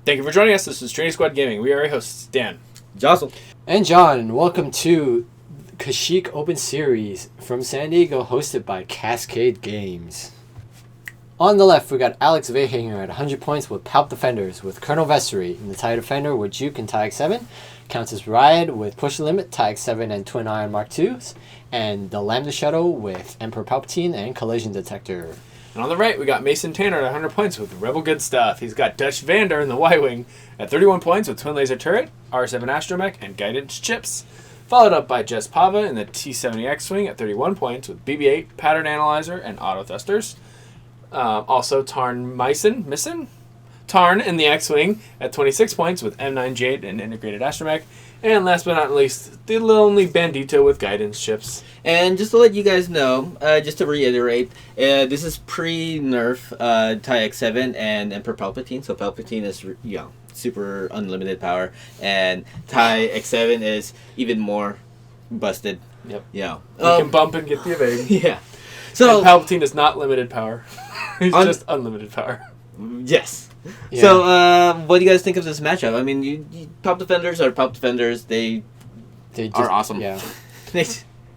Thank you for joining us. This is Trinity Squad Gaming. We are your hosts, Dan, Jocelyn, and John, and welcome to Kashyyyk Open Series from San Diego, hosted by Cascade Games. On the left, we got Alex Vehinger at 100 points with Palp Defenders, with Colonel Vessery in the TIE Defender with Juke and TIE X7, Countess Riot with Push Limit, TIE X7 and Twin Iron Mark IIs, and the Lambda Shuttle with Emperor Palpatine and Collision Detector. And on the right, we got Mason Tanner at 100 points with Rebel Good Stuff. He's got Dutch Vander in the Y-Wing at 31 points with Twin Laser Turret, R7 Astromech, and Guidance Chips. Followed up by Jess Pava in the T-70 X-Wing at 31 points with BB-8, Pattern Analyzer, and Auto Thrusters. Also, Tarn Tarn in the X-Wing at 26 points with M9J8 and Integrated Astromech. And last but not least, the lonely Bandito with Guidance Chips. and just to let you guys know, just to reiterate, this is pre-nerf TIE X7 and Emperor Palpatine. So Palpatine is super unlimited power, and TIE X7 is even more busted. Yep. Yeah. You can bump and get the evade. Yeah. So and Palpatine is not limited power. He's just unlimited power. Yes. Yeah. So, what do you guys think of this matchup? I mean, Palp Defenders are Palp Defenders. They are awesome. Yeah.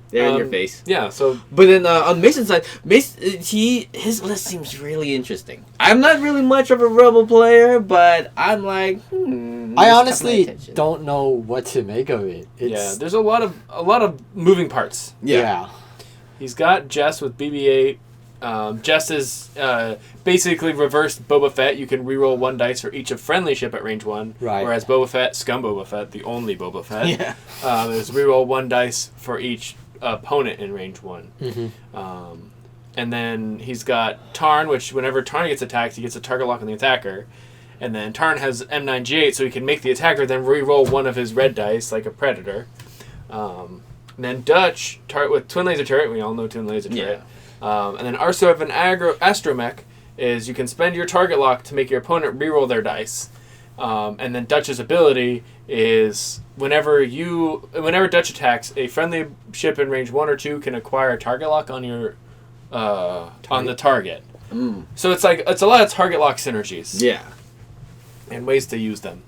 They're in your face. Yeah, so... But then on Mason's side, his list seems really interesting. I'm not really much of a Rebel player, but I'm like, I honestly don't know what to make of it. There's a lot of moving parts. Yeah. He's got Jess with BB-8. Jess is basically reversed Boba Fett. You can reroll one dice for each of friendly ship at range 1. Right. Whereas Boba Fett, Scum Boba Fett, the only Boba Fett, Yeah. is reroll one dice for each opponent in range 1. Mm-hmm. And then he's got Tarn, which whenever Tarn gets attacked, he gets a target lock on the attacker. And then Tarn has M9G8, so he can make the attacker then reroll one of his red dice, like a Predator. And then Dutch, with Twin Laser Turret, we all know Twin Laser Turret. And then R7 Astromech is you can spend your target lock to make your opponent reroll their dice. And then Dutch's ability is whenever Dutch attacks, a friendly ship in range 1 or 2 can acquire a target lock on your on the target. So it's a lot of target lock synergies. Yeah. And ways to use them.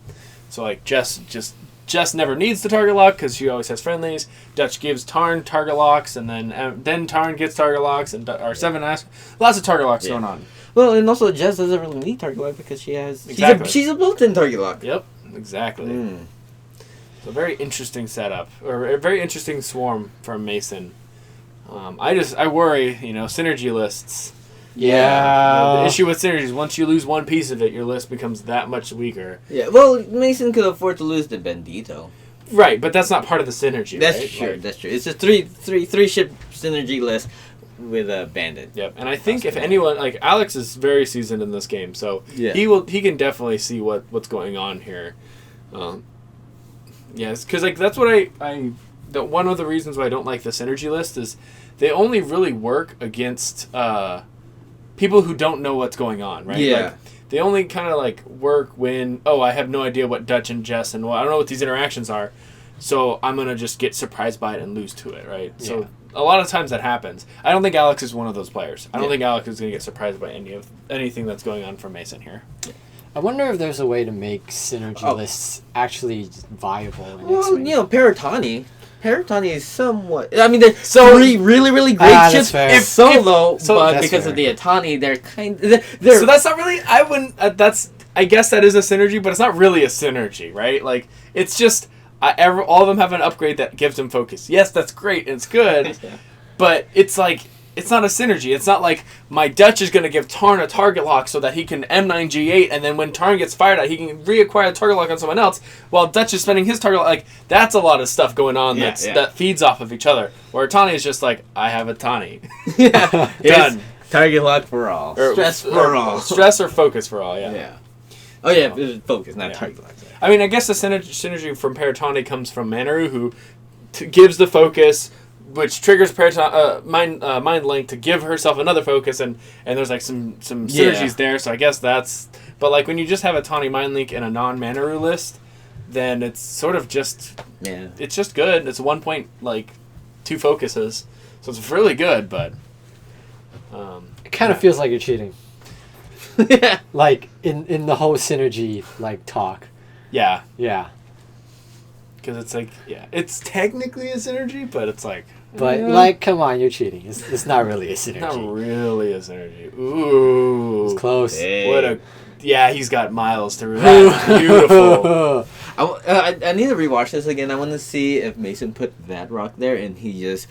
So like Jess never needs the target lock because she always has friendlies. Dutch gives Tarn target locks, and then Tarn gets target locks, and R7 asks. Lots of target locks going on. Well, and also Jess doesn't really need target lock because she has... Exactly. She's a built-in target lock. Yep, exactly. So very interesting setup, or a very interesting swarm from Mason. I worry, synergy lists. Yeah. The issue with synergy is once you lose one piece of it, your list becomes that much weaker. Yeah, well, Mason could afford to lose the Bandito. Right, but that's not part of the synergy, That's right? true, that's true. It's a three ship synergy list with a bandit. Yep, and I think if anyone, like Alex is very seasoned in this game, so Yeah. he can definitely see what's going on here. Yes, because that's what one of the reasons why I don't like the synergy list is they only really work against people who don't know what's going on, right? Yeah. Like, they only kind of work when, I have no idea what Dutch and Jess and I don't know what these interactions are, so I'm gonna just get surprised by it and lose to it, right? Yeah. So a lot of times that happens. I don't think Alex is one of those players. I don't think Alex is gonna get surprised by anything that's going on from Mason here. I wonder if there's a way to make synergy lists actually viable in Well, X-Wing. Paratani is somewhat... I mean, they're three really, really great ships fair. Solo, but that's because fair. of the Atani, they're So that's not really... I wouldn't... I guess that is a synergy, but it's not really a synergy, right? Like, it's just... all of them have an upgrade that gives them focus. Yes, that's great, and it's good, but it's like... It's not a synergy. It's not like my Dutch is going to give Tarn a target lock so that he can M9G8, and then when Tarn gets fired at, he can reacquire a target lock on someone else, while Dutch is spending his target lock. Like, that's a lot of stuff going on that feeds off of each other. Where Tani is just like, I have a Tani. Done. Target lock for all. Stress for all. Stress or focus for all, yeah. Oh, yeah, focus, not target lock. I mean, I guess the synergy from Paratani comes from Manaru, who gives the focus, which triggers Mind Link to give herself another focus, and there's some synergies there. So I guess that's. But when you just have a Tawny Mind Link in a non-Manaru list, then it's sort of just it's just good. It's 1 point 2 focuses, so it's really good. But it kind of feels like you're cheating. Yeah. Like in the whole synergy like talk. Yeah. Yeah. Because it's like, it's technically a synergy, but it's like... But like, come on, you're cheating. It's not really a synergy. Not really a synergy. Ooh. It's close. Hey. What a... Yeah, he's got miles to... That's beautiful. I need to rewatch this again. I want to see if Mason put that rock there and he just,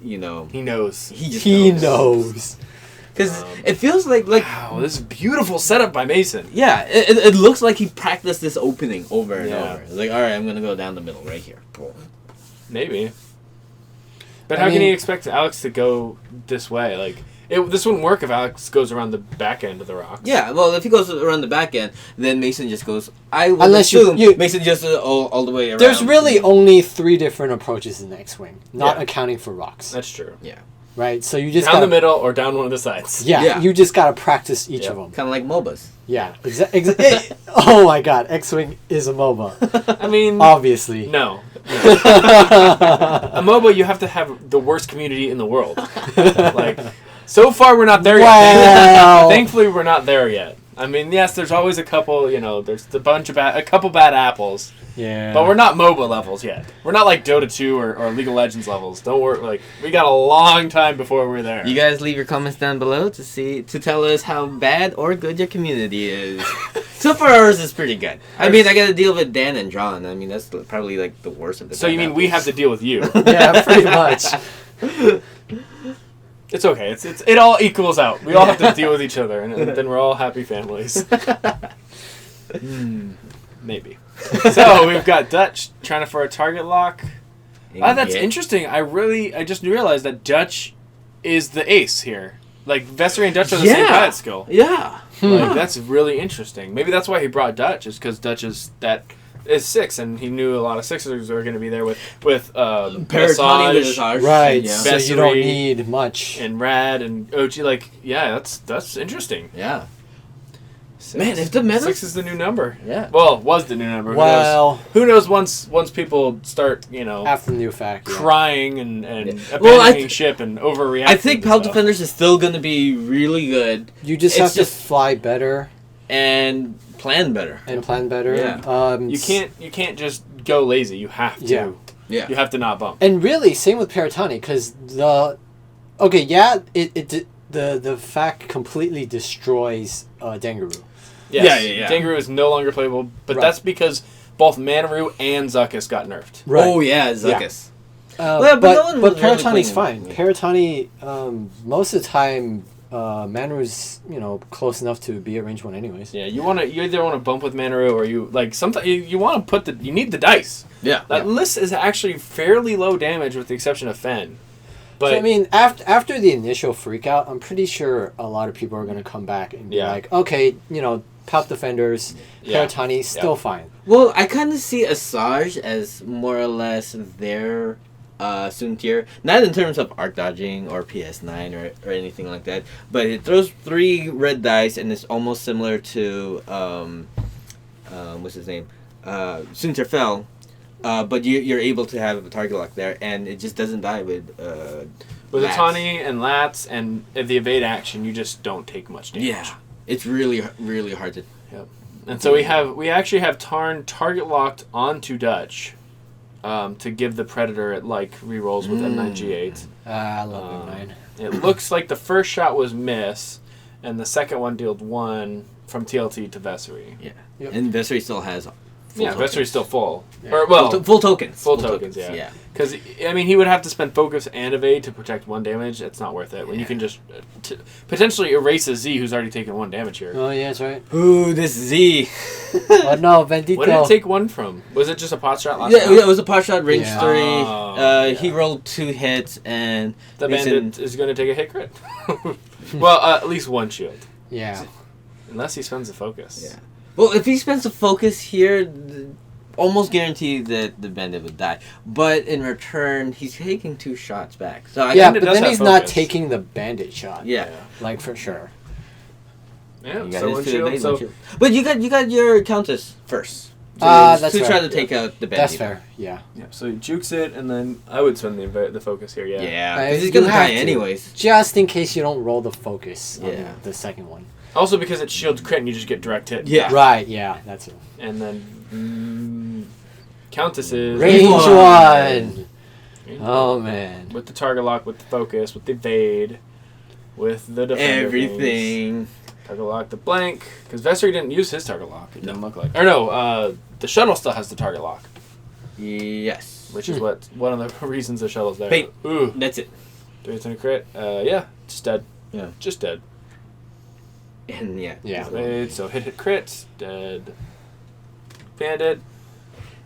He knows. He knows. Because it feels like Wow, this is beautiful setup by Mason. yeah, it looks like he practiced this opening over and Yeah. over. It's like, all right, I'm gonna go down the middle right here. Maybe. But I how can mean- he expect Alex to go this way? Like, this wouldn't work if Alex goes around the back end of the rocks. Yeah, well, if he goes around the back end, then Mason just goes. I would Unless assume you- Mason just all the way around. There's really only 3 different approaches in X-Wing, not Yeah. accounting for rocks. That's true. yeah, Right? So you just Down gotta, the middle or down one of the sides. Yeah, Yeah. you just gotta practice each Yeah. of them. kind of like MOBAs. Yeah, oh my god, X-Wing is a MOBA. I mean, Obviously. no. A MOBA, you have to have the worst community in the world. Like, so far we're not there yet. Wow. Thankfully, we're not there yet. I mean, yes, there's always a couple, there's a couple bad apples. Yeah. But we're not MOBA levels yet. We're not like Dota 2 or League of Legends levels. Don't worry. Like, we got a long time before we're there. You guys leave your comments down below to tell us how bad or good your community is. So far, ours is pretty good. I mean, I got to deal with Dan and John. I mean, that's probably like the worst of the. So you bad mean we have apples. to deal with you? Yeah, pretty much. It's okay. It all equals out. We all have to deal with each other, and then we're all happy families. Maybe. So we've got Dutch trying for a target lock. That's Yeah. interesting. I just realized that Dutch is the ace here. Like Vessery and Dutch are the same pilot skill. Yeah. Like that's really interesting. Maybe that's why he brought Dutch, is because Dutch is 6, and he knew a lot of Sixers were going to be there with Paratoni Massage Visage. Right, Yeah. so you don't Vessery need much. and Rad and OG. Like, yeah, that's interesting. Yeah. 6. Man, if the meta- 6 is the new number. Yeah. Well, was the new number. Well, Who knows once people start, after the new fact. Yeah. crying and Yeah. abandoning Well, I ship and overreacting. I think to Pal stuff. Defenders is still going to be really good You just It's have just- to fly better and plan better. and plan better. Yeah. You can't just go lazy. You have to. Yeah. Yeah. You have to not bump. And really, same with Paratani, because the fact completely destroys Dangaroo. Yes, Yeah. Dangaroo is no longer playable, but Right. that's because both Manaroo and Zuckuss got nerfed. Oh, yeah, Zuckuss. Well, but no one but was really Paratani's playing- fine. Paratani, most of the time, Manaroo's close enough to be at range 1 anyways. Yeah, you either want to bump with Manaroo or you like sometimes you want to you need the dice. Yeah. That list is actually fairly low damage with the exception of Fen. But So, I mean, after the initial freak out, I'm pretty sure a lot of people are going to come back and be Yeah. like, okay, Palp Defenders, Yeah. Paratani, still fine. Well, I kind of see Asajj as more or less their Soon tier. Not in terms of arc dodging or PS9 or anything like that, but it throws 3 red dice and it's almost similar to, what's his name? Soon tier Fell. But you're able to have a target lock there, and it just doesn't die with with Lats. Atani and Lats and the evade action, you just don't take much damage. Yeah, it's really really hard to. And so we actually have Tarn target locked onto Dutch, to give the Predator rerolls with M9G8. I love M9. It looks like the first shot was miss, and the second one dealt 1 from TLT to Vessery. Yeah, Yep. and Vessery still has. Yeah, Vessery's still full. Yeah. Or well, Full tokens. full tokens. Yeah. Because I mean, he would have to spend focus and evade to protect 1 damage. It's not worth it when you can just potentially erase a Z who's already taken 1 damage here. Oh, yeah, that's right. Ooh, this Z. Oh, no, Bendito. What did it take 1 from? Was it just a pot shot last Yeah, round? it was a pot shot, range Yeah. 3. Oh, He yeah. rolled 2 hits, and The Mason- bandit is going to take a hit crit. Well, at least 1 shield. Yeah. Unless he spends the focus. Yeah. Well, if he spends a focus here, almost guaranteed that the bandit would die. But in return, he's taking 2 shots back. So I Yeah, Bandit but does then have he's not focus. taking the bandit shot. yeah. Like, for sure. Yeah, You got so his 1 to shield. evade, So 1 shield. But you got your countess first. That's to fair. try to take out the bandit. That's fair, yeah. yeah, so he jukes it, and then I would spend the focus here. Yeah. Yeah, Uh, because he's you gonna have die to. anyways. Just in case you don't roll the focus Yeah. on the second one. Also because it shields crit and you just get direct hit. Yeah. Right, yeah, that's it. And then Countesses. Range one. 1! Oh, man. With the target lock, with the focus, with the evade, with the defender Everything. things. Target lock, the blank. Because Vessery didn't use his target lock. It didn't look like. Or no, the shuttle still has the target lock. Yes. Which is what one of the reasons the shuttle's there. Wait. Ooh. That's it. 3 hits and a crit. Yeah, just dead. Yeah. Just dead. And yeah. Yeah. Evade, so hit crit, dead. Bandit.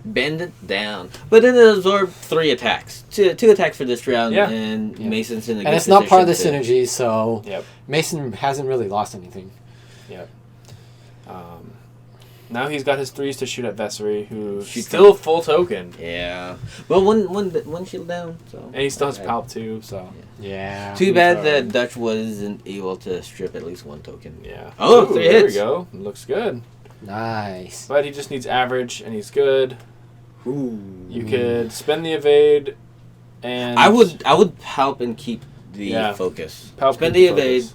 Bend it down. But then it absorbed 3 attacks. Two attacks for this round, Yeah. and Yeah. Mason's in a good And it's not part of the position synergy, so Yep. Mason hasn't really lost anything. Yep. Now he's got his 3s to shoot at Vessery, who's Shoot still full token. Yeah. Well, one shield down, so. And he still has Palp too, so. Yeah. Too bad Sorry. that Dutch wasn't able to strip at least 1 token. Yeah. Oh, Ooh, 3 there hits. we go. Looks good. Nice. But he just needs average, and he's good. Ooh. You could spend the evade, and I would help and keep the Yeah. focus. Palp Spend keep the evade. focus.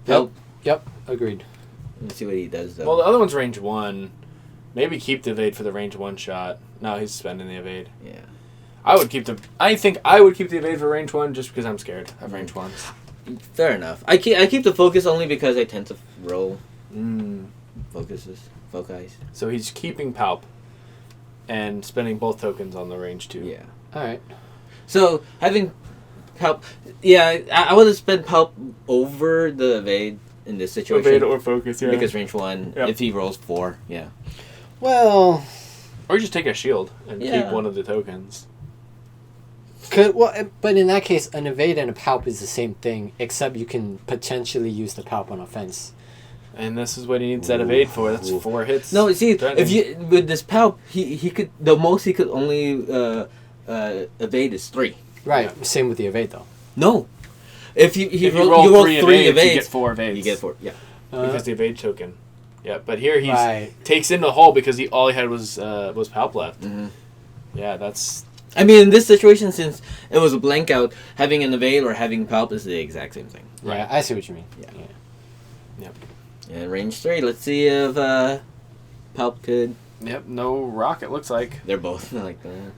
Help. Yep, agreed. Let's see what he does though. Well, the other one's range 1. Maybe keep the evade for the range 1 shot. No, he's spending the evade. yeah. I think I would keep the evade for range 1 just because I'm scared of range 1s. Fair enough. I keep the focus only because I tend to roll foci. So he's keeping Palp and spending both tokens on the range 2. Yeah. Alright. So having Palp, yeah, I would have spent Palp over the evade in this situation. Evade or focus, yeah. Because range 1, Yep. if he rolls 4, yeah. Well, Or just take a shield and Yeah. keep one of the tokens. but in that case, an evade and a palp is the same thing, except you can potentially use the palp on offense. And this is what he needs that evade for. That's 4 hits. No, see, threatening. if you with this Palp, he could the most he could only evade is 3. Right. Yeah. Same with the evade, though. No, if you if roll, you roll 3 3 evades, evades, you get 4 evades. you get 4. Yeah. Because the evade token. Yeah, but here he Right. takes in the hole because all he had was Palp left. Mm-hmm. Yeah, that's... I mean, in this situation, since it was a blank out, having an evade or having Palp is the exact same thing. Yeah, I see what you mean. Yeah. Yep. And range 3. Let's see if Palp could. Yep, no rock, it looks like. They're both like that.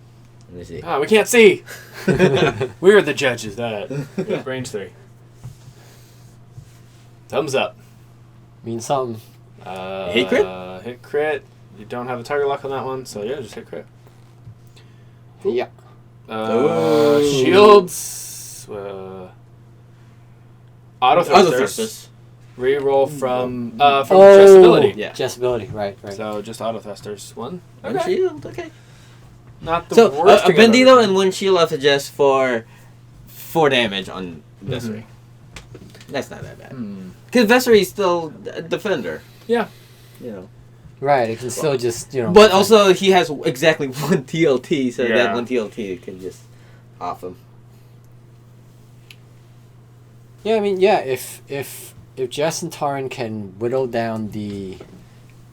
Let me see. Ah, we can't see! We're the judges. Yep, range 3. Thumbs up. Means something. Hit crit? Hit crit. You don't have a target lock on that one, so yeah, just hit crit. Yeah. Ooh. Shields. Auto thrusters. thrusters. Reroll from chest ability. Yeah. Just ability, right. So just auto thrusters. 1. One Okay. shield, okay. Not the So, worst a thing I've ever Bandito seen. and 1 shield off adjust for 4 damage on Vessery. That's not that bad. Because Vessery is still a defender. Yeah. You know. Right, it can still just, But also, he has exactly 1 TLT, so Yeah. that 1 TLT can just off him. Yeah, I mean, yeah, if Jess and Taran can whittle down the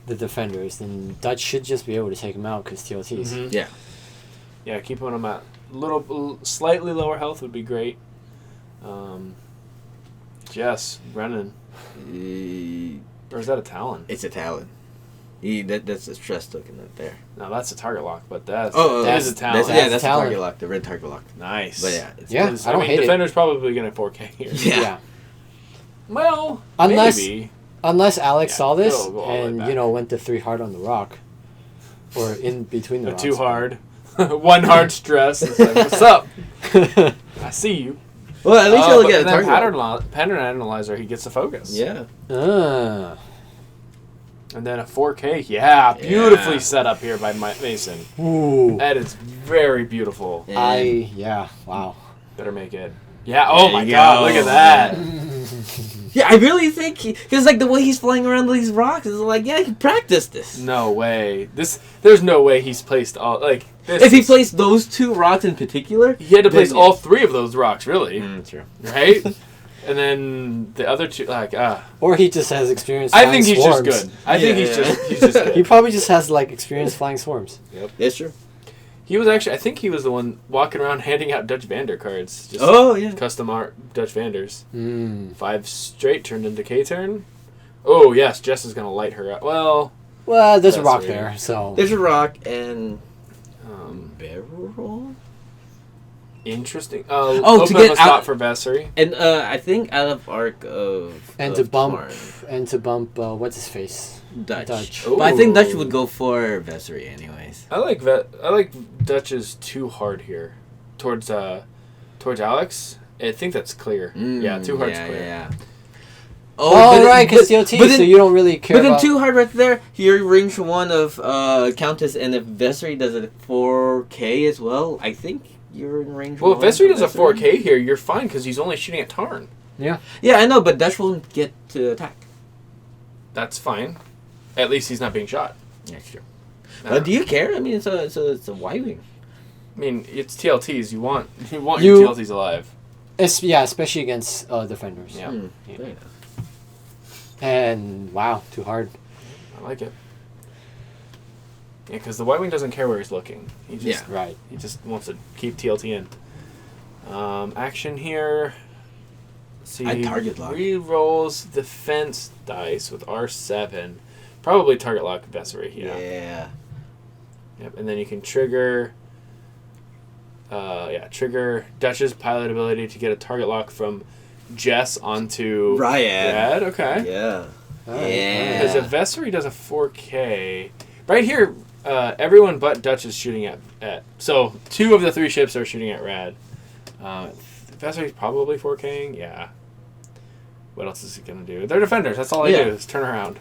defenders, then Dutch should just be able to take them out because TLTs. Mhm. Yeah. Yeah, keeping them at slightly lower health would be great. Jess, Brennan. Or is that a Talon? It's a Talon. That's a stress token right there. No, that's a target lock, but that that's is a Talon. That's a Talon. target lock, the red target lock. Nice. But yeah, it's Yeah. I don't hate it. Defender's probably going to 4K here. Yeah. Well, Unless- maybe. Unless Alex Yeah, saw this go all the way and, back. went to 3 hard on the rock. Or in between the rocks. Too hard. 1 hard stress. It's like, what's up? I see you. Well, at least he'll But get a then target. pattern analyzer, he gets the focus. Yeah. Ah. And then a 4K. Yeah, beautifully Yeah. set up here by Mason. Ooh. That is very beautiful. And- Wow. Better make it. Yeah, oh There my you god, go. look at that. Yeah, I really think because like the way he's flying around these rocks is like, yeah, he practiced this. No way. There's no way he's placed all, like, this. If he placed those 2 rocks in particular, He had to place then- all 3 of those rocks, really. True. Right? And then the other 2, like, Or he just has experience I flying think he's swarms. just good. I think he's Yeah. just He good. probably just has, experience flying swarms. That's true. He was actually, I think he was the one walking around handing out Dutch Vander cards. Just Oh yeah. custom art Dutch Vanders. Mm. 5 straight turned into K turn. Oh, yes, Jess is going to light her up. Well, there's a rock Vessery. there, so... There's a rock and barrel roll. Interesting. Oh, to open get a spot out for Vessery. and I think out of arc of And of to bump... Tarn. And to bump... what's his face? Dutch. Ooh. But I think Dutch would go for Vessery anyways. I like Dutch's too hard here towards Alex. I think that's clear. Yeah, too hard's yeah, clear. Yeah. Oh, right, because TOT, but then- so you don't really care But then about... too hard right there. You're range 1 of Countess, and if Vessery does a 4K as well, I think you're in range 1. Well, if Vessery does a of 4K here, you're fine because he's only shooting at Tarn. Yeah, I know, but Dutch won't get to attack. That's fine. At least he's not being shot. Yeah, sure. But do you care? I mean, it's a Y-wing. I mean, it's TLTs. You want your TLTs alive. Especially against defenders. Yeah. Fair enough. And, wow, too hard. I like it. Yeah, because the Y-wing doesn't care where he's looking. He just, Right. He just wants to keep TLT in. Action here. See, I target lock. Re-rolls defense dice with R7. Probably target lock Vessery. Yeah. Yep, and then you can trigger. Trigger Dutch's pilot ability to get a target lock from Jess onto Ryad. Rad. Okay. Yeah. Alright, Yeah. Because if Vessery does a 4K, right here, everyone but Dutch is shooting at. So 2 of the 3 ships are shooting at Rad. Vessery's probably 4King. Yeah. What else is he gonna do? They're defenders. That's all they do is turn around.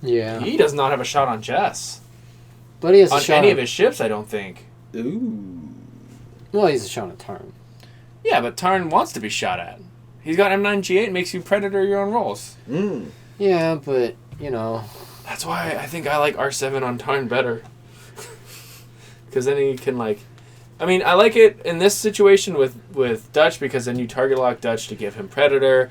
Yeah. He does not have a shot on Jess. But he has a On shot any on... of his ships, I don't think. Ooh. Well, he's a shot on Tarn. Yeah, but Tarn wants to be shot at. He's got M9G8, makes you Predator your own rolls. Yeah, but, you know... That's why I think I like R7 on Tarn better. Because then he can, like... I mean, I like it in this situation with Dutch because then you target lock Dutch to give him Predator.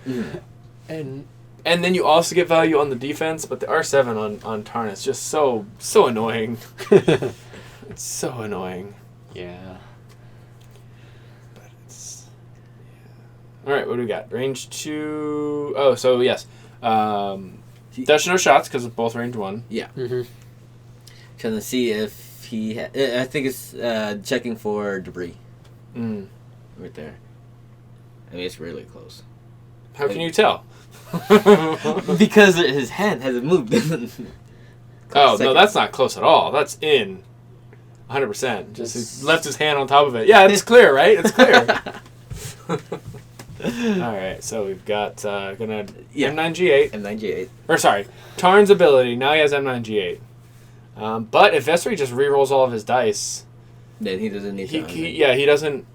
And then you also get value on the defense, but the R7 on Tarn is just so annoying. It's so annoying. Yeah. But it's... Yeah. Alright, what do we got? Range 2... Oh, so yes. Dutch no shots because it's both range 1. Yeah. Mm-hmm. Trying to see if he... I think it's checking for debris. Right there. I mean, it's really close. How can you tell? Because his hand hasn't moved. Oh, no, that's not close at all. That's in 100%. Just he left his hand on top of it. Yeah, it's clear, right? It's clear. All right, so we've got M9G8. M9G8. Or sorry, Tarn's ability. Now he has M9G8. But if Vessery just re-rolls all of his dice, Then he doesn't need to. he doesn't.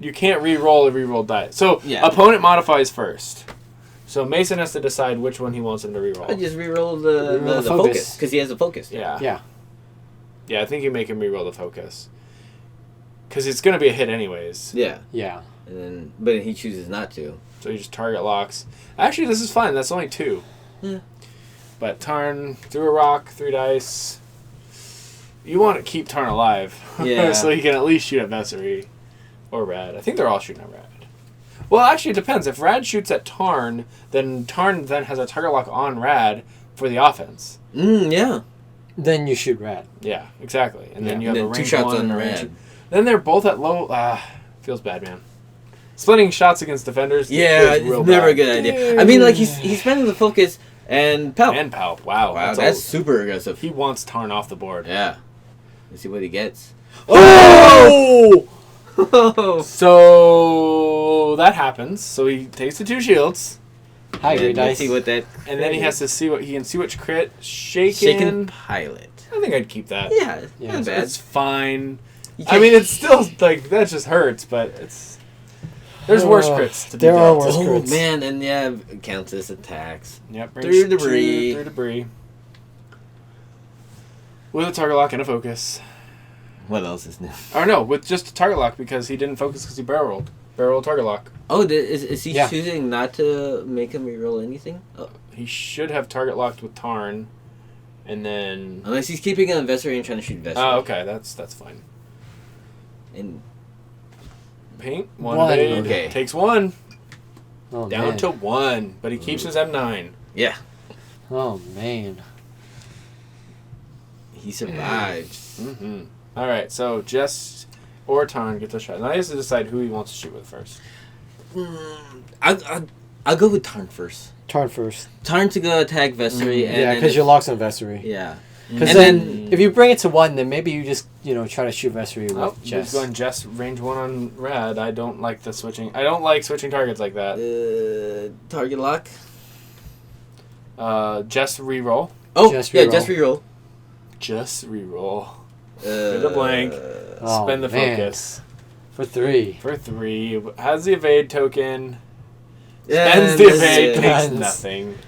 You can't re-roll a re-rolled dice. So Yeah. opponent modifies first. So Mason has to decide which one he wants him to re-roll. I just re-roll the Re-roll the focus. Because he has a focus. Yeah. Yeah. Yeah, I think you make him re-roll the focus. Because it's going to be a hit anyways. Yeah. Yeah. And then, but he chooses not to. So he just target locks. Actually, this is fine. That's only 2. Yeah. But Tarn threw a rock, 3 dice. You want to keep Tarn alive. Yeah. So he can at least shoot at Vessery. Or Rad. I think they're all shooting at Rad. Well, actually, it depends. If Rad shoots at Tarn, then Tarn then has a target lock on Rad for the offense. Yeah. Then you shoot Rad. Yeah, exactly. And then you have Then a range 2 shots 1 on and a range Rad. 2. Then they're both at low... feels bad, man. Splitting shots against defenders Yeah, feels real it's never bad. a good idea. I mean, like, he's spending the focus and Pal. And Pal. Wow. Wow, all- that's super aggressive. He wants Tarn off the board. Yeah. Let's see what he gets. Oh! So that happens. So he takes the 2 shields, High grade Let's dice. see what that. and then he has to see what he can see which crit. Shaken Shaken. pilot. I think I'd keep that. Yeah, Yeah. not bad. It's fine. You I can't- mean, it's still like that just hurts, but it's there's worse crits to be There are dealt. worse Oh crits. man, and yeah, Countess attacks. Yep. Through range debris. 2, through debris. With a target lock and a focus. What else is new? Or no, with just a target lock because he didn't focus because he barrel rolled. Barrel roll target lock. Oh, is he Yeah. choosing not to make him reroll anything? Oh. He should have target locked with Tarn, and then. Unless he's keeping an Vessery and trying to shoot Vessery. Oh, okay, that's fine. And Paint one One. evade. Okay. Takes 1. Oh, Down man. to 1, but he keeps his M9. Yeah. Oh, man. He survives. Mm-hmm. All right, so Jess or Tarn get the shot. Now he has to decide who he wants to shoot with first. I'll go with Tarn first. Tarn first. Tarn to go attack Vessery. And Yeah, because you're locked on Vessery. Yeah. Because And then, if you bring it to 1, then maybe you just, try to shoot Vessery with Oh, Jess. he's going Jess range 1 on Rad. I don't like the switching. I don't like switching targets like that. Target lock. Jess reroll. Oh, Just yeah, reroll. just reroll. Just reroll. Get a blank. Oh, Spend the man. focus. For 3. For 3. Has the evade token. Yeah, Spends the evade. Takes Spends. nothing.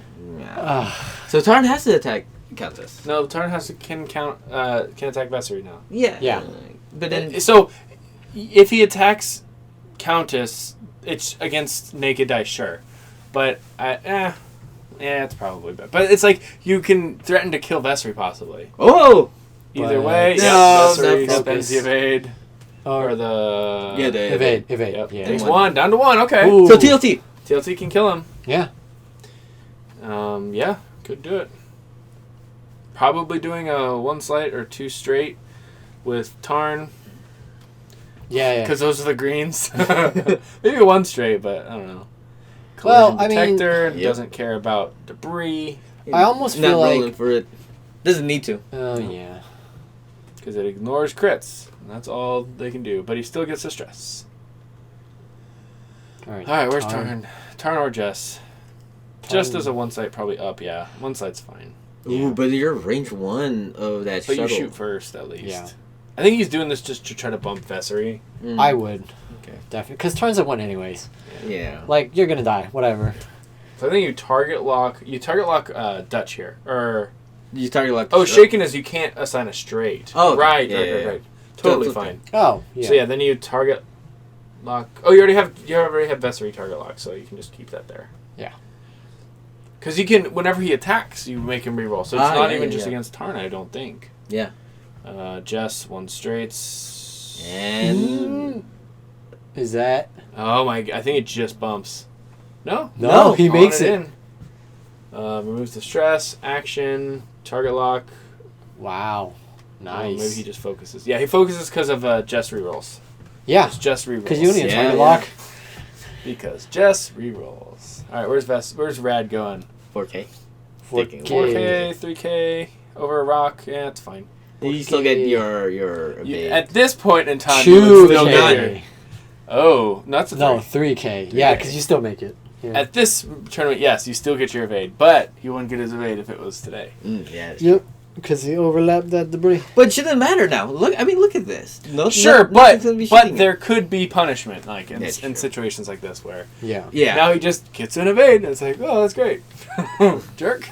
So Tarn has to attack Countess. No, Tarn can attack Vessery now. Yeah. Yeah. But then... So, if he attacks Countess, it's against naked dice, sure. But, it's probably bad. But it's like, you can threaten to kill Vessery, possibly. Oh! Either But- way, No, Vessery no spends the evade. Or the... Yeah, the Evade. Yep. Yeah. Takes 1, down to 1, okay. Ooh. So TLT. TLT can kill him. Yeah. Yeah, could do it. Probably doing a 1 slight or 2 straight with Tarn. Yeah. Because those are the greens. Maybe 1 straight, but I don't know. Well, Collision detector Yep. doesn't care about debris I almost Not feel rolling like... for it. Doesn't need to. Oh, yeah. because it ignores crits. And that's all they can do. But he still gets the stress. All right. All right, where's Tarn? Tarn or Jess? Tarn. Jess does a 1 sight probably up. Yeah, 1 sight's fine. Ooh, but you're range 1 of that But shuttle. you shoot first at least. Yeah. I think he's doing this just to try to bump Vessery. Mm. I would. Okay. Definitely. Because Tarn's at 1 anyways. Yeah. Like, you're going to die. Whatever. So I think you target lock Dutch here. Or You target lock. shaken is you can't assign a straight. Oh, okay. right, Yeah. right. Totally That's okay. fine. Oh, yeah. So yeah, then you target lock. Oh, you already have Vessery target lock, so you can just keep that there. Yeah. Because you can, whenever he attacks, you make him reroll. So it's Ah, not yeah, even yeah, just yeah. against Tarn, I don't think. Yeah. Jess 1 straights. And Is that... Oh my! I think it just bumps. No. No, he Calling makes it. in. Removes the stress. Action. Target lock. Wow. Nice. Maybe he just focuses. Yeah, he focuses because of Jess rerolls. Yeah. It's Jess rerolls. Because you only have Yeah, target yeah. lock. Because Jess rerolls. All right, where's Rad going? 4K. 4K. 4K, 3K over a rock. Yeah, it's fine. You still get your You, evade. at this point in time, you would still get your. 2K. Oh, not a 3. No, 3K. Yeah, because you still make it. Yeah. At this tournament, yes, you still get your evade, but he wouldn't get his evade if it was today. Yeah. Yep. Because he overlapped that debris. But it shouldn't matter now. Look at this. No, Sure, nothing's gonna be but shooting there could be punishment, like in That's true. situations like this where Yeah. it. Yeah. now he just gets an evade, and it's like, oh, that's great, jerk.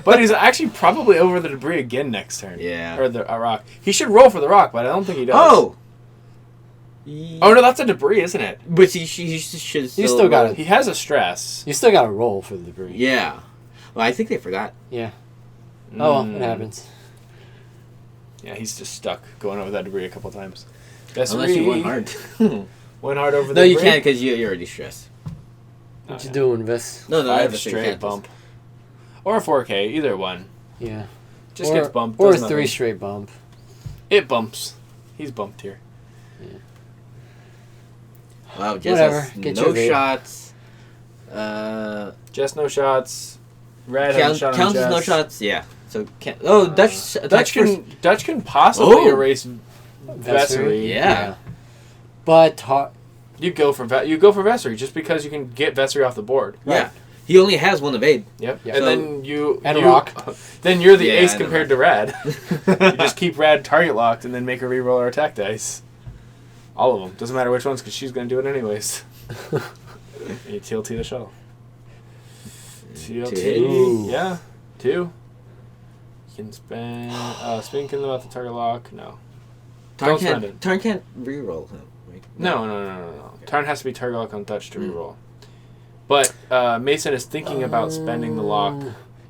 But he's actually probably over the debris again next turn. Yeah. Or the rock. He should roll for the rock, but I don't think he does. Oh. Oh no, that's a debris, isn't it? But he should still. You still got roll. it. He has a stress. You still got to roll for the debris. Yeah. Well, I think they forgot. Yeah. Oh, well, Mm. it happens. Yeah, he's just stuck going over that debris a couple times. Unless you went hard. Went hard over the No, you debris. can't because you're already stressed. What Oh, you yeah. doing, Vis? No, I have 5 a straight bump. Or a 4K, either one. Yeah. Just or, gets bumped. Or a does 3 nothing. straight bump. It bumps. He's bumped here. Wow, just Whatever. has Get no your evade. shots. Just no shots. Red has a shot on Counts Jess. no shots. Yeah. So can Dutch Dutch can possibly Oh. erase Vessery. Yeah. But You go for Vessery just because you can get Vessery off the board. Yeah. He only has 1 evade. Yep. Yeah. And So- then you And rock. Then you're the Yeah, ace and a compared to Rad. You just keep Rad target locked and then make her reroll her attack dice. All of them. Doesn't matter which ones because she's going to do it anyways. And you TLT the shuttle. TLT. Ooh. Yeah. 2. You can spend. Spin can about the target lock. No. Don't spend it. Tarn can't reroll him. Right? No. Okay. Tarn has to be target lock on Dutch to reroll. But Mason is thinking about spending the lock.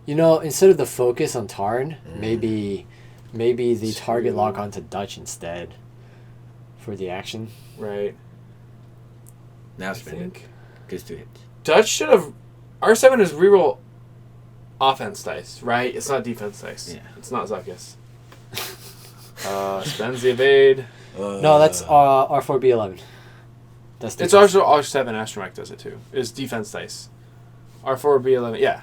you know, instead of the focus on Tarn, maybe the target lock onto Dutch instead for the action. Right. Now I spin it. think. Because 2 hits. Dutch should have. R7 is reroll offense dice, right? It's not defense dice. Yeah. It's not Zuckus. Spends the evade. No, that's R4B11. That's It's defense. also R7 Astromech does it too. It's defense dice. R4B11. Yeah.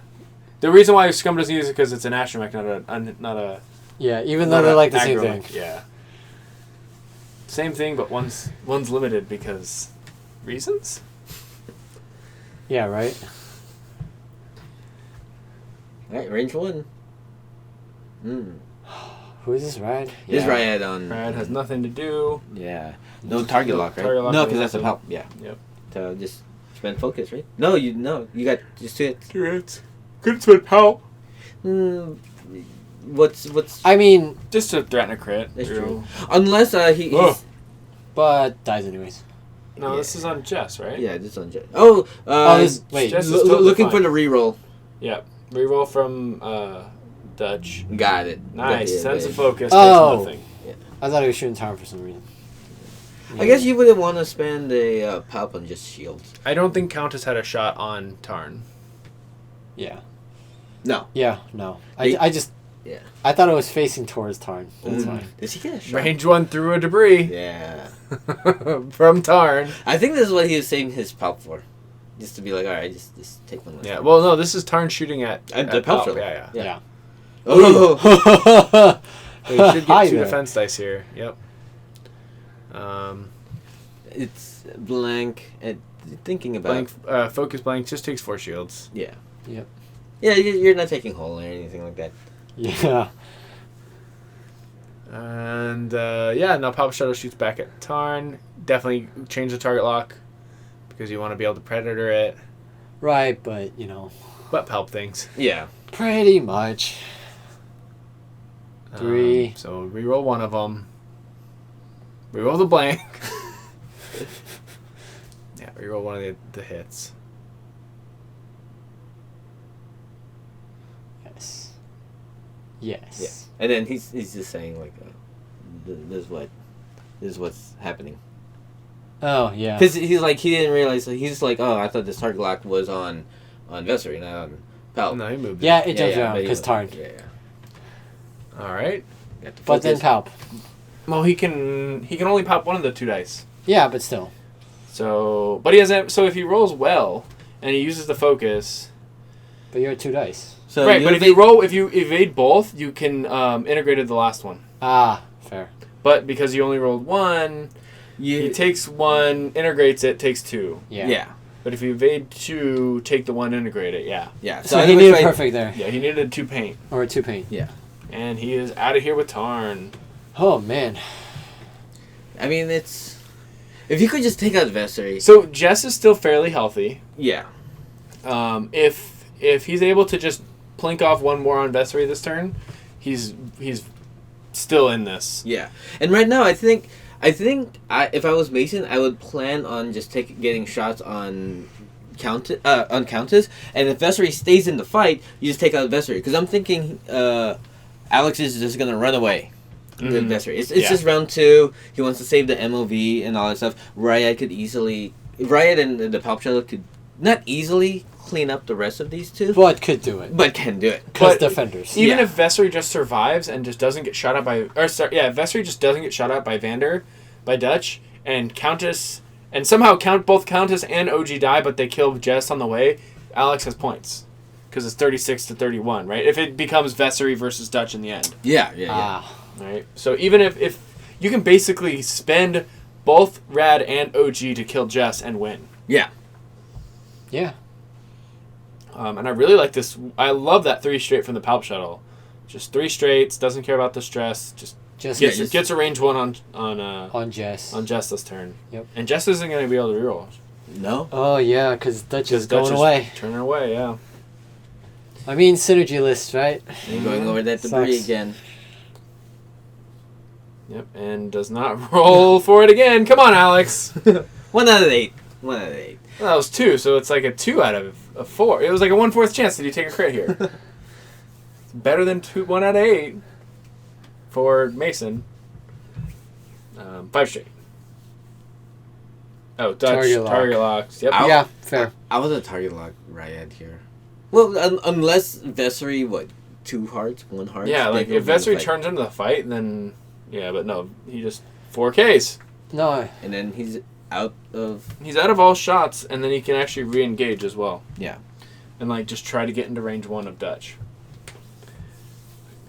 The reason why Scum doesn't use it because it's an Astromech, not a. Yeah, even though they're like the same thing. Yeah. Same thing, but one's limited because reasons. Yeah, right. Right, range 1. Who is this, Rad? This Riot on. Rad has nothing to do. Yeah. No target lock, right? Target lock, No, because that's a nothing. help. Yeah. Yep. So just spend focus, right? No, you got just 2 hits. 2 hits. Couldn't spend help. What's? I mean, Just to threaten a crit. That's Reroll. true. Unless he's. but dies anyways. No, this is on Jess, right? Yeah, this on Jet. Oh, Wait. Jess is totally looking fine. for the reroll. Yep. Reroll from Dutch. Got it. Nice. Yeah, Sense yeah. of focus. Oh. Takes nothing. I thought he was shooting Tarn for some reason. I guess you wouldn't want to spend a palp on just shields. I don't think Countess had a shot on Tarn. Yeah. No. Yeah, no. They- I just... Yeah. I thought it was facing towards Tarn. That's fine. Does he get a shot? Range 1 through a debris Yeah. from Tarn. I think this is what he was saving his palp for. Just to be like, alright, just take one less. Yeah. Well, no, this is Tarn shooting at the Palp. palp shuttle. Yeah. Yeah. Oh. So you should Hi get 2 there. defense dice here. Yep. It's blank. And thinking about. Blank. Focus blank just takes 4 shields. Yeah. Yep. Yeah, you're not taking hull or anything like that. Yeah. And now Palp Shuttle shoots back at Tarn. Definitely change the target lock because you want to be able to predator it. Right, but, you know... But Palp things. Yeah. Pretty much. 3. So reroll one of them. Reroll the blank. Yeah, reroll one of the hits. Yes. Yes. Yeah. And then he's just saying like, this is what's happening. Oh, yeah. Because he's like he didn't realize. He's like, oh, I thought this target lock was on Vessery, not on Palp. No, he moved. Yeah, It. it jumps around but he because was- Tarn. Yeah. All right. Got the But then focus. Palp. Well, he can only pop one of the 2 dice. Yeah, but still. So, but he has. So if he rolls well and he uses the focus, But you're at 2 dice. So right? But if you evade both, you can integrate the last one. Ah, fair. But because you only rolled 1, he takes 1, integrates it, takes 2. Yeah. But if you evade 2, take the 1, integrate it. Yeah. Yeah. So I he would needed try- perfect there. Yeah, he needed 2 paint, Or a 2 paint. Yeah. and he is out of here with Tarn. Oh, man. I mean, it's if you could just take out Vessery. So Jess is still fairly healthy. Yeah. If he's able to just plink off 1 more on Vessery this turn, he's still in this. Yeah. And right now, I think if I was Mason, I would plan on just getting shots on Countess, and if Vessery stays in the fight, you just take out Vessery. Because I'm thinking Alex is just gonna run away with Mhm. Vessery. It's Yeah. just round 2. He wants to save the MOV and all that stuff. Riot and the Palp Shuttle could not easily clean up the rest of these 2, But could do it. but can do it. Because But defenders. Even Yeah. if Vessery just survives and just doesn't get shot at by... if Vessery just doesn't get shot at by Vander, by Dutch, and Countess... And somehow both Countess and OG die, but they kill Jess on the way, Alex has points. Because it's 36 to 31, right? If it becomes Vessery versus Dutch in the end. Yeah. Ah. Right? So even if you can basically spend both Rad and OG to kill Jess and win. Yeah. Yeah. And I really like this. I love that 3 straight from the Palp Shuttle. Just 3 straights, doesn't care about the stress, just gets a range 1 On Jess. on Jess this turn. Yep. And Jess isn't going to be able to reroll. No. Oh, yeah, because Dutch is Dutch going away. Turning away, yeah. I mean, synergy list, right? You're going over that debris Sucks. again. Yep, and does not roll for it again. Come on, Alex. 1 out of 8. 1 out of 8. Well, that was 2, so it's like a 2 out of 4. It was like a 1/4 chance that you take a crit here. It's better than 1 out of 8 for Mason. 5 straight. Oh, Dutch target locks. Yep. Yeah, fair. I was a target lock Ryad here. Well, unless Vessery, 2 hearts, 1 heart? Yeah, like if Vessery turns into the fight, then yeah, but no, he just 4Ks. No. And then he's out of... He's out of all shots, and then he can actually re-engage as well. Yeah. And like just try to get into range 1 of Dutch.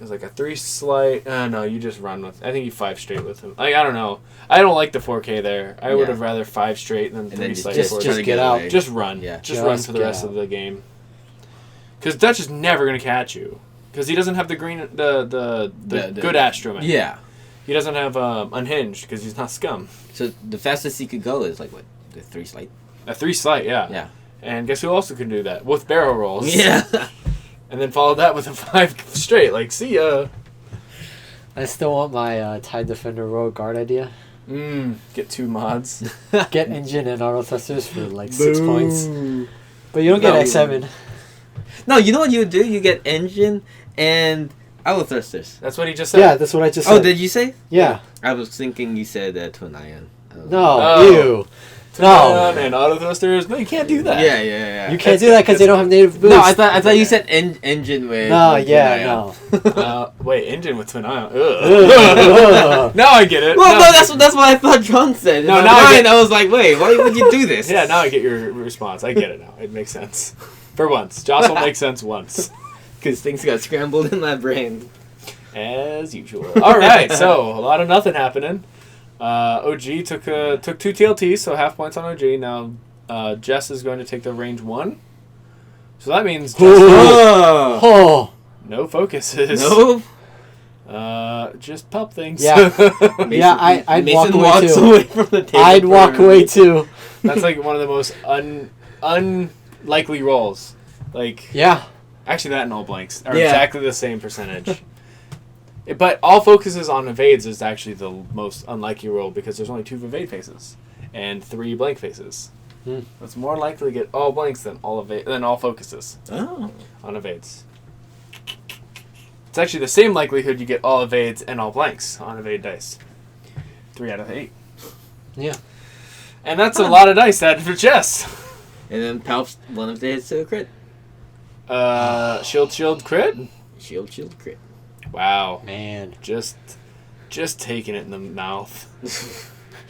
It's like a 3 slight. No, you just run with. I think you 5 straight with him. Like I don't know. I don't like the 4K there. I would have rather 5 straight than 3 slight. Just get out. Just run. Yeah. Just run for the rest of the game. Because Dutch is never gonna catch you. Because he doesn't have the green, the good astromech. Yeah. He doesn't have unhinged because he's not scum. So the fastest he could go is like what? The 3 slight? A 3 slight, yeah. Yeah. And guess who also can do that? With barrel rolls. Yeah. And then follow that with a 5 straight. Like, see ya. I still want my Tide Defender Royal Guard idea. Get 2 mods. Get engine and auto thrusters for like 6 points. But you don't get X7. No, you know what you would do? You get engine and auto thrusters. That's what he just said. Yeah, that's what I just said. Oh, did you say? Yeah. I was thinking you said Twin Ion. No, ew. No. And auto thrusters. No, you can't do that. Yeah. You can't do that because they don't have native boost. No, I thought you said engine with. No, with yeah, Twin Ion. no. Wait, engine with twin ion. Ugh. Now I get it. Well, no, that's what I thought John said. No, In now my I mind, I was like, wait, why would you do this? Yeah, now I get your response. I get it now. It makes sense. For once. Jocelyn makes sense once. Because things got scrambled in my brain. As usual. Alright, so a lot of nothing happening. OG took 2 TLTs, so half points on OG. Now Jess is going to take the range 1. So that means Oh. no focuses. No. Just pop things. Yeah. Yeah, I'd walk Mason away walks too. away from the table. I'd walk away too. That's like one of the most unlikely rolls. Like, Yeah. actually that and all blanks are Yeah. exactly the same percentage. But all focuses on evades is actually the most unlikely roll because there's only 2 evade faces and 3 blank faces. It's more likely to get all blanks than all focuses Oh. on evades. It's actually the same likelihood you get all evades and all blanks on evade dice. 3 out of 8. Yeah. And that's a lot of dice added for Jess. And then Palp's one of the hits to a crit. Shield crit? Shield crit. Wow. Man. Just taking it in the mouth.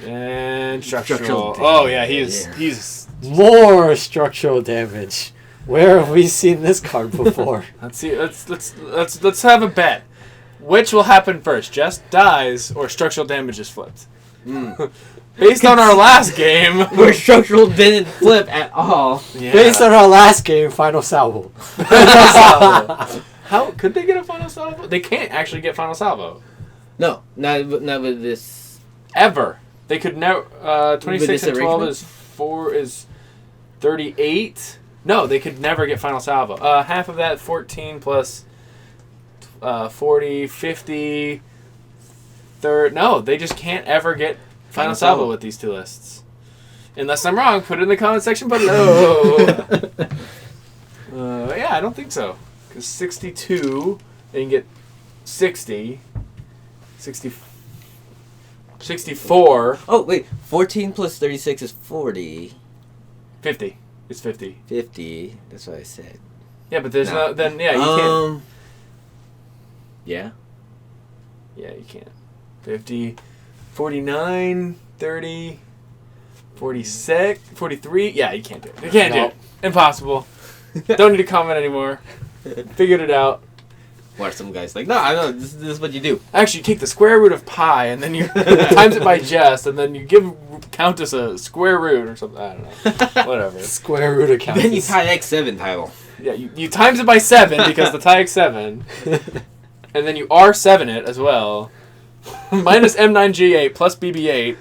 And structural. Structural Oh yeah, damage. he's More structural damage. Where have we seen this card before? Let's see. Let's have a bet. Which will happen first? Jess dies or structural damage is flipped? Based on our last game, Where structural didn't flip at all. yeah. Based on our last game, Final Salvo. How could they get a final salvo? They can't actually get final salvo No, not with this. ever. They could never. 26 this and 12 arrangement? is 38. No, they could never get final salvo. Half of that 14 plus 40, 50. Third. No, they just can't ever get final salvo with these 2 lists. Unless I'm wrong, put it in the comment section below. Yeah, I don't think so. Because 62, they can get 60. 64. Oh, wait. 14 plus 36 is 40. 50. It's 50. 50. That's what I said. Yeah, but there's no... Then, yeah, you can't... Yeah. Yeah, you can't. 50, 49, 30, 46, 43. Yeah, you can't do it. You can't do No. it. Impossible. Don't need to comment anymore. Figured it out. Watch some guys like, no, I know, this is what you do. Actually, you take the square root of pi, and then you times it by jest, and then you give Countess a square root or something. I don't know. Whatever. Square root of count. Then you tie X7 title. Yeah, you times it by 7 because the tie is 7. And then you R7 it as well. Minus M9G8 plus BB8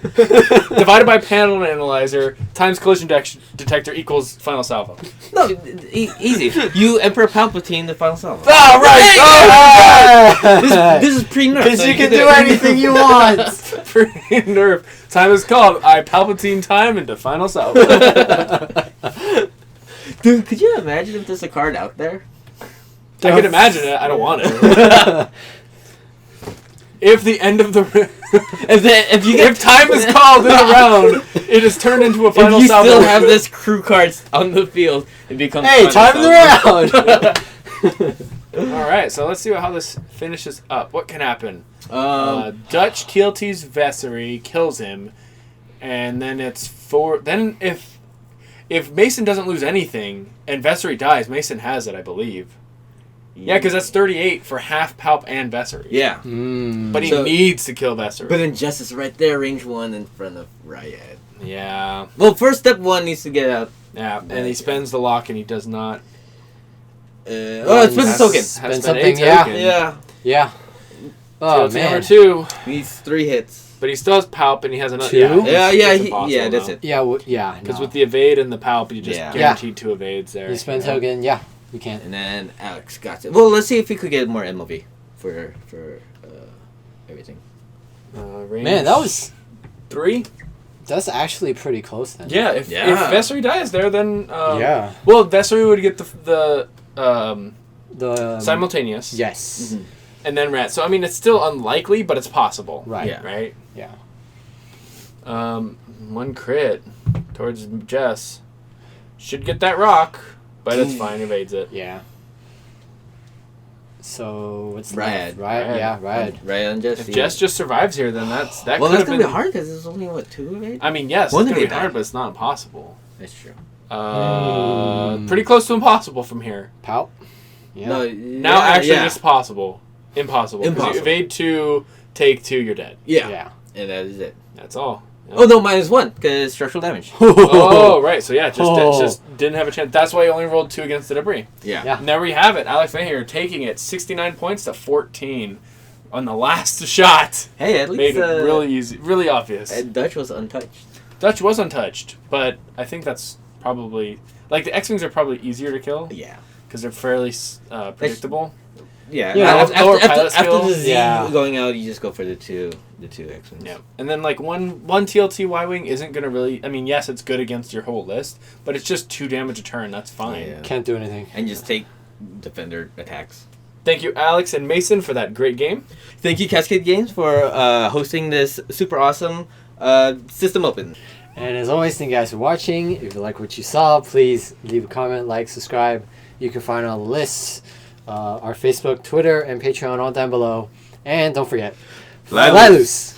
divided by panel analyzer times collision detector equals final salvo. No, easy. You Emperor Palpatine the final salvo. Oh, right! This is pre-nerf. Because so you can do anything you want. Pre-nerf. Time is called. I Palpatine time into final salvo. Dude, could you imagine if there's a card out there? I can imagine it. I don't want it. If the end of the If time is called in the round, it is turned into a final if you salvo. still have this crew cards on the field, it becomes Hey, time in the round! All right, so let's see how this finishes up. What can happen? Dutch TLT's Vessery kills him, and then it's four. Then if Mason doesn't lose anything and Vessery dies, Mason has it, I believe. Yeah, because that's 38 for half Palp and Vessery. Yeah. But he needs to kill Vessery. But then Justice right there, range 1 in front of Riot. Yeah. Well, first step 1 needs to get out. Yeah, and he spends the lock and he does not. It spends a token. Spend something, yeah. Yeah. Oh, TLT man. number 2. He needs 3 hits. But he still has Palp and he has another. 2? Yeah, that's it. Yeah, Because with the evade and the Palp, you just guaranteed 2 evades there. You spend token, yeah. You can't. And then Alex got it. Well, let's see if we could get more MOV for everything. Man, that was 3. That's actually pretty close then. Yeah, if Vessery dies there, then yeah. Well, Vessery would get the simultaneous. Yes. Mm-hmm. And then Rat. So I mean, it's still unlikely, but it's possible. Right. Yeah. Right. Yeah. 1 crit towards Jess. Should get that rock, but it's fine. Evades it. Yeah. So what's Riot. left? Riot. Yeah, Riot. Riot and Jess. If Jess just survives here, then that Well, could that's have gonna been be hard because there's only 2 evades. I mean, yes, One it's gonna be evade hard, back. but it's not impossible. That's true. Pretty close to impossible from here. Palp. Yeah. No, Now, actually, it's possible. Impossible. Because you Impossible. evade 2, take 2, you're dead. Yeah. Yeah. And that is it. That's all. Yeah. Oh no, -1 because structural damage. Oh, right. So, yeah, just didn't have a chance. That's why he only rolled 2 against the debris. Yeah. And there we have it. Alex Mayher taking it 69 points to 14 on the last shot. Hey, at Made least it really easy, really obvious. Dutch was untouched. Dutch was untouched, but I think that's probably... Like, the X-Wings are probably easier to kill Yeah. because they're fairly predictable. Yeah. You know, lower pilot After skill. the Z Yeah. going out, you just go for the two X-Wings. Yeah. And then, like, one TLT Y-Wing isn't going to really... I mean, yes, it's good against your whole list, but it's just 2 damage a turn. That's fine. Yeah. Can't do anything. And just take defender attacks. Thank you, Alex and Mason, for that great game. Thank you, Cascade Games, for hosting this super awesome system open. And as always, thank you guys for watching. If you like what you saw, please leave a comment, like, subscribe. You can find all the lists, our Facebook, Twitter, and Patreon all down below. And don't forget, fly loose.